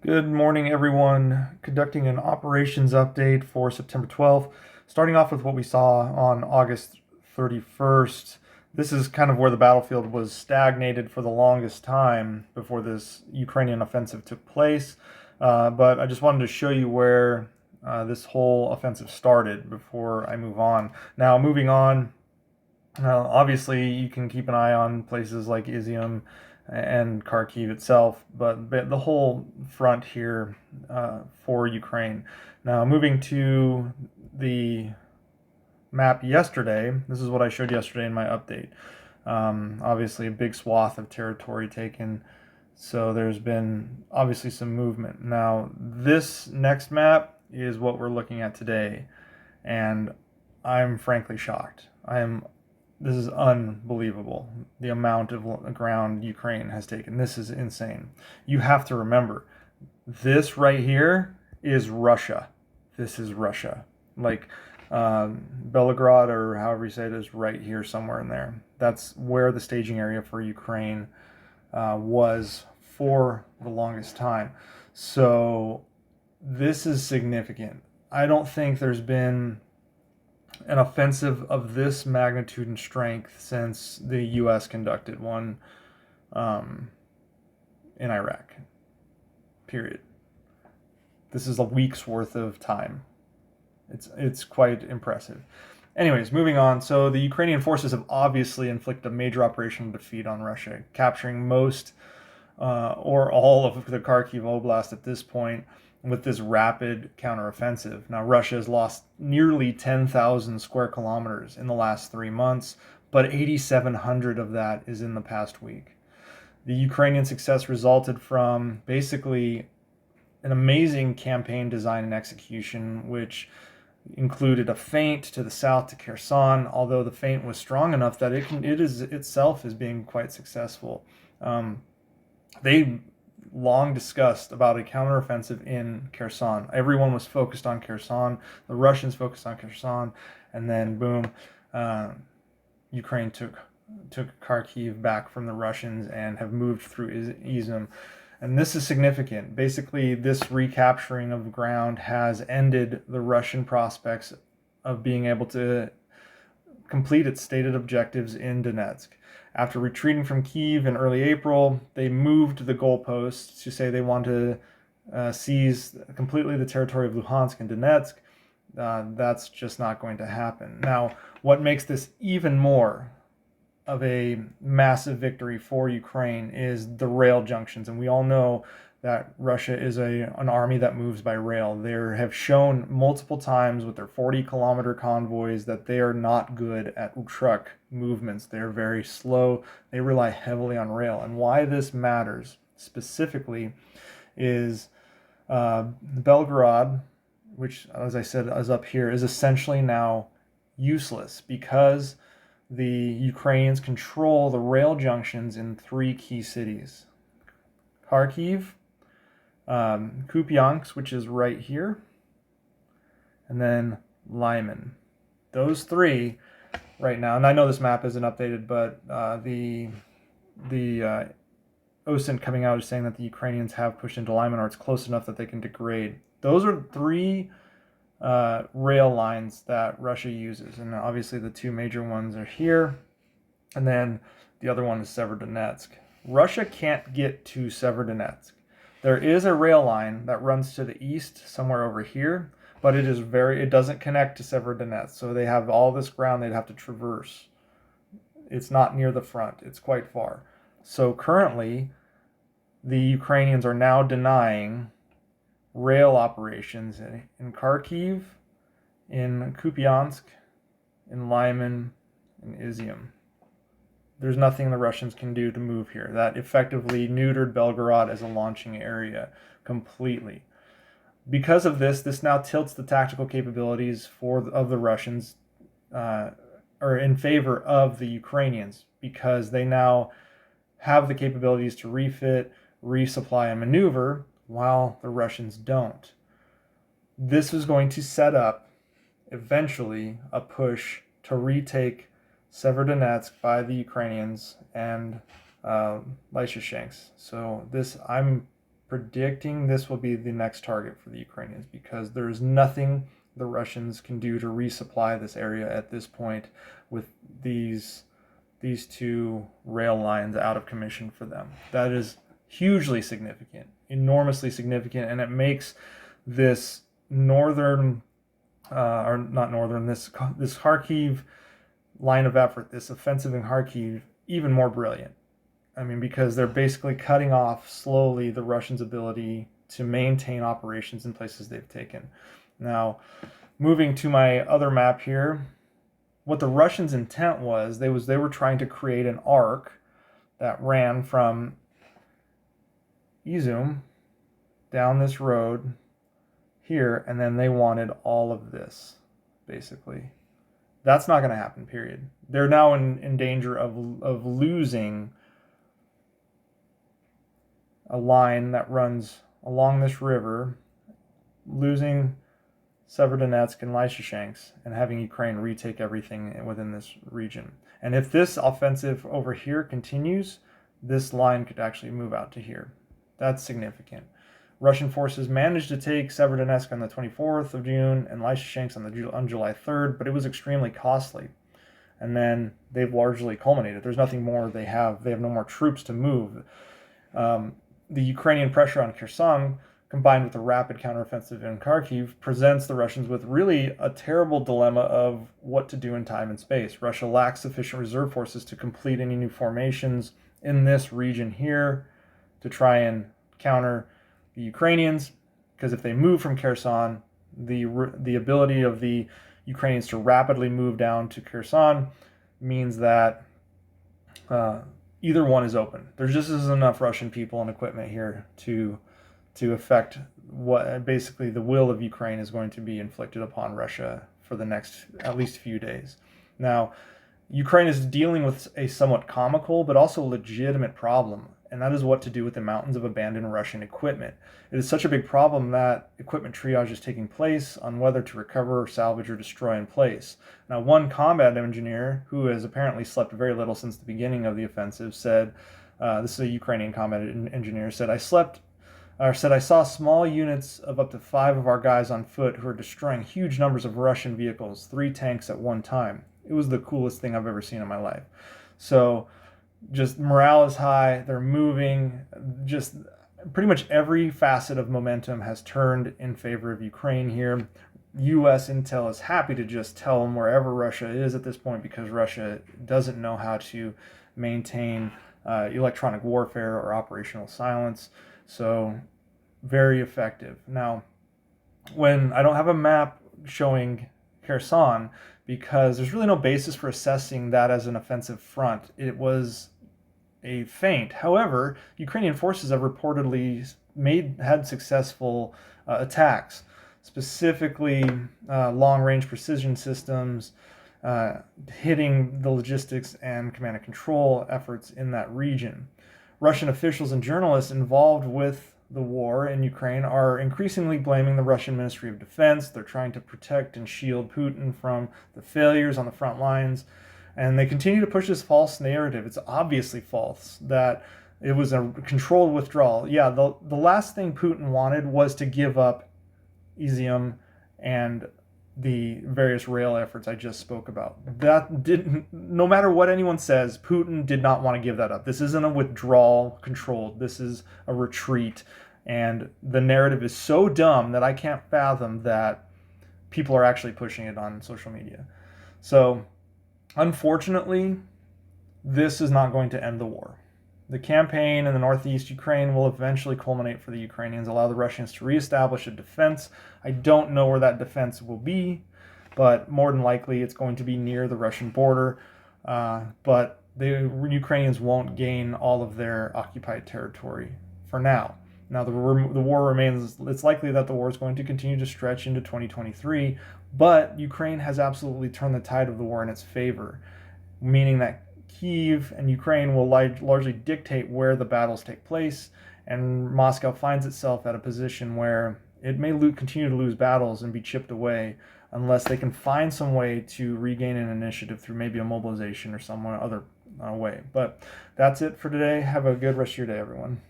Good morning, everyone. Conducting an operations update for September 12th. Starting off with what we saw on August 31st. This is kind of where the battlefield was stagnated for the longest time before this Ukrainian offensive took place. But I just wanted to show you where this whole offensive started before I move on. Now, moving on, obviously, you can keep an eye on places like Izium and Kharkiv itself, but the whole front here for Ukraine. Now, moving to the map yesterday, this is what I showed yesterday in my update. Obviously, a big swath of territory taken, so there's been obviously some movement. Now, this next map is what we're looking at today, and I'm frankly shocked. This is unbelievable, the amount of ground Ukraine has taken. This is insane. You have to remember, this right here is Russia. This is Russia. Like Belgorod, or however you say it, is right here somewhere in there. That's where the staging area for Ukraine was for the longest time. So this is significant. I don't think there's been an offensive of this magnitude and strength since the U.S. conducted one in Iraq. Period. This is a week's worth of time. It's quite impressive. Anyways, moving on. So the Ukrainian forces have obviously inflicted a major operational defeat on Russia, capturing most or all of the Kharkiv Oblast at this point with this rapid counteroffensive. Now, Russia has lost nearly 10,000 square kilometers in the last 3 months, but 8,700 of that is in the past week. The Ukrainian success resulted from basically an amazing campaign design and execution, which included a feint to the south to Kherson, although the feint was strong enough that it is itself is being quite successful. They long discussed about a counteroffensive in Kherson. Everyone was focused on Kherson. The Russians focused on Kherson, and then boom, Ukraine took Kharkiv back from the Russians and have moved through Izium. And this is significant. Basically, this recapturing of ground has ended the Russian prospects of being able to complete its stated objectives in Donetsk. After retreating from Kyiv in early April, they moved the goalposts to say they want to seize completely the territory of Luhansk and Donetsk. That's just not going to happen. Now, what makes this even more of a massive victory for Ukraine is the rail junctions. And we all know that Russia is an army that moves by rail. They have shown multiple times with their 40-kilometer convoys that they are not good at truck movements. They're very slow. They rely heavily on rail. And why this matters specifically is Belgorod, which, as I said, is up here, is essentially now useless because the Ukrainians control the rail junctions in 3 key cities: Kharkiv, Kupiansk, which is right here, and then Lyman. Those 3 right now, and I know this map isn't updated, but the OSINT coming out is saying that the Ukrainians have pushed into Lyman, or it's close enough that they can degrade. Those are 3 rail lines that Russia uses, and obviously the 2 major ones are here, and then the other one is Severodonetsk. Russia can't get to Severodonetsk. There is a rail line that runs to the east somewhere over here, but it doesn't connect to Severodonetsk, so they have all this ground they'd have to traverse. It's not near the front, it's quite far. So currently, the Ukrainians are now denying rail operations in Kharkiv, in Kupiansk, in Lyman, in Izium. There's nothing the Russians can do to move here. That effectively neutered Belgorod as a launching area completely. Because of this now tilts the tactical capabilities of the Russians or in favor of the Ukrainians, because they now have the capabilities to refit, resupply, and maneuver, while the Russians don't. This is going to set up, eventually, a push to retake Severodonetsk by the Ukrainians and Lysychansk. So I'm predicting this will be the next target for the Ukrainians, because there's nothing the Russians can do to resupply this area at this point with these two rail lines out of commission for them. That is hugely significant, enormously significant, and it makes this northern, or not northern, this Kharkiv line of effort, this offensive in Kharkiv, even more brilliant. I mean, because they're basically cutting off slowly the Russians' ability to maintain operations in places they've taken. Now, moving to my other map here, what the Russians' intent was, they were trying to create an arc that ran from Izum down this road here, and then they wanted all of this, basically. That's not going to happen, period. They're now in danger of losing a line that runs along this river, losing Severodonetsk and Lysychansk, and having Ukraine retake everything within this region. And if this offensive over here continues, this line could actually move out to here. That's significant. Russian forces managed to take Severodonetsk on the 24th of June and Lysychansk on July 3rd, but it was extremely costly. And then they've largely culminated. There's nothing more they have. They have no more troops to move. The Ukrainian pressure on Kherson, combined with the rapid counteroffensive in Kharkiv, presents the Russians with really a terrible dilemma of what to do in time and space. Russia lacks sufficient reserve forces to complete any new formations in this region here to try and counter the Ukrainians, because if they move from Kherson, the ability of the Ukrainians to rapidly move down to Kherson means that either one is open. There just isn't enough Russian people and equipment here to affect what basically the will of Ukraine is going to be inflicted upon Russia for the next at least few days. Now, Ukraine is dealing with a somewhat comical but also legitimate problem, and that is what to do with the mountains of abandoned Russian equipment. It is such a big problem that equipment triage is taking place on whether to recover, salvage, or destroy in place. Now, one combat engineer, who has apparently slept very little since the beginning of the offensive, said, this is a Ukrainian combat engineer, said, I saw small units of up to 5 of our guys on foot who are destroying huge numbers of Russian vehicles, 3 tanks at one time. It was the coolest thing I've ever seen in my life. So just morale is high. They're moving. Just pretty much every facet of momentum has turned in favor of Ukraine here. U.S. intel is happy to just tell them wherever Russia is at this point, because Russia doesn't know how to maintain electronic warfare or operational silence. So very effective. Now, when I don't have a map showing Kherson, because there's really no basis for assessing that as an offensive front. It was a feint. However, Ukrainian forces have reportedly had successful attacks, specifically long-range precision systems, hitting the logistics and command and control efforts in that region. Russian officials and journalists involved with the war in Ukraine are increasingly blaming the Russian Ministry of Defense. They're trying to protect and shield Putin from the failures on the front lines. And they continue to push this false narrative. It's obviously false that it was a controlled withdrawal. Yeah, the last thing Putin wanted was to give up Izium and the various rail efforts I just spoke about. No matter what anyone says, Putin did not want to give that up. This isn't a withdrawal controlled. This is a retreat. And the narrative is so dumb that I can't fathom that people are actually pushing it on social media. So, unfortunately, this is not going to end the war. The campaign in the northeast Ukraine will eventually culminate for the Ukrainians, allow the Russians to reestablish a defense. I don't know where that defense will be, but more than likely it's going to be near the Russian border. But the Ukrainians won't gain all of their occupied territory for now. Now, the war remains, it's likely that the war is going to continue to stretch into 2023, but Ukraine has absolutely turned the tide of the war in its favor, meaning that Kyiv and Ukraine will largely dictate where the battles take place, and Moscow finds itself at a position where it may continue to lose battles and be chipped away unless they can find some way to regain an initiative through maybe a mobilization or some other way. But that's it for today. Have a good rest of your day, everyone.